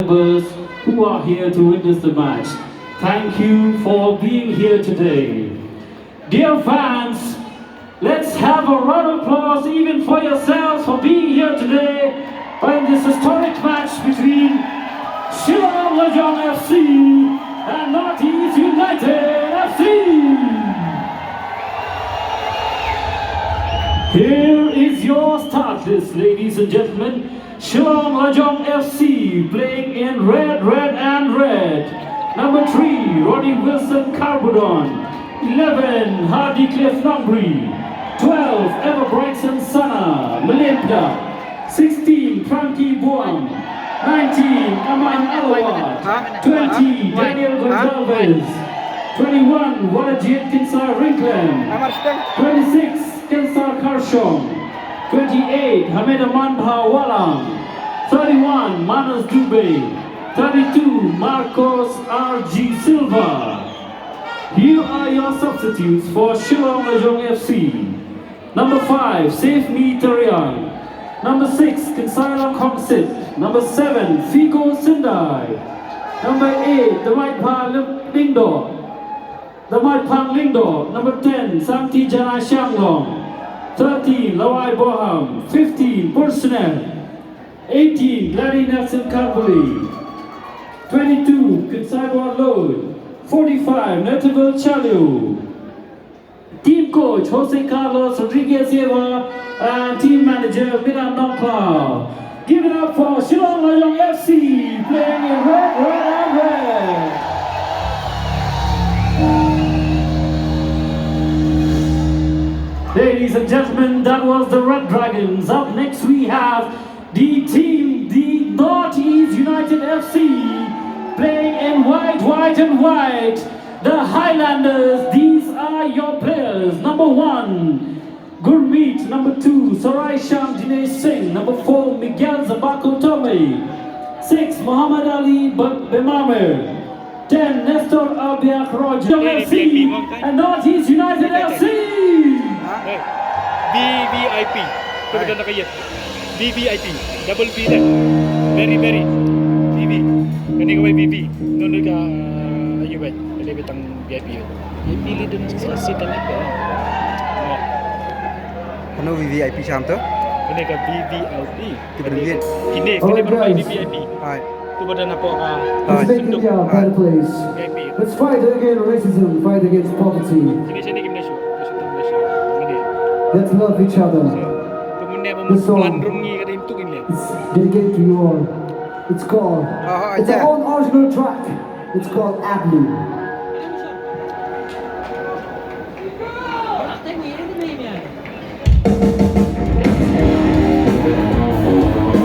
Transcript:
members who are here to witness the match. Thank you for being here today. Dear fans, let's have a round of applause even for yourselves for being here today in this historic match between Shillong Lajong FC and Northeast United FC. Here is your start list, ladies and gentlemen. Shillong Lajong FC playing in red and red. Number 3, Roddy Wilson Carbudon. 11, Hardy Cliff Nombri. 12, Ever Bryson Sana, Melinda. 16, Frankie Boam. 19, Aman Alawat. 20, Daniel Gonzalez. 21, Walajit Kinsar Rinkland. 26, Kinsar Karshong. 28, Hamed Aman Walang. 31, Manas Dubey. 32, Marcos R.G. Silva. Here are your substitutes for Shillong Lajong FC. Number 5, Save Me Tariang. Number 6, Kinsailang Kongsit. Number 7, Figo Sindai. Number 8, the Right Pang Lingdo. The Right Pang Lingdo. Number 10, Samti Jana Shanglong. 13, Lawai Boham. 15, Personnel. 18, Larry Nelson Karbuli. 22, Kinsaibo Load. 45, Notable Chalu. Team coach Jose Carlos Rodriguez Eva and team manager Miran Nongkla. Give it up for Shillong Lajong FC playing in red and red. Ladies and gentlemen, that was the Red Dragons. Up next we have the team, the Northeast United FC. Playing in white and white. The Highlanders, these are your players. Number 1, Gurmeet. Number 2, Sarai Sham Dinesh Singh. Number 4, Miguel Zabako Tome. 6, Muhammad Ali Bemamer. 10, Nestor Albiak Roger FC. And Northeast United FC. VVIP. Kemudian nak ayat. VVIP. Double V dah. Very. VV. Kani kau VV. Nono ka ayo ba? Dili betang VIP. Pili dun sa sitan na. Ano VVIP siya to? Kani ka VVIP. Kini. Kini berapa VVIP? Hai. Tu pada nampak ka. Let's make it a better place. VIP. Let's fight against racism, fight against poverty. Kini sini kita show. Kini. Let's love each other. Kemudian The song. pelandrung ni kada itu kini. It's dedicated to you all. It's called, it's our own original track. It's called Avenue.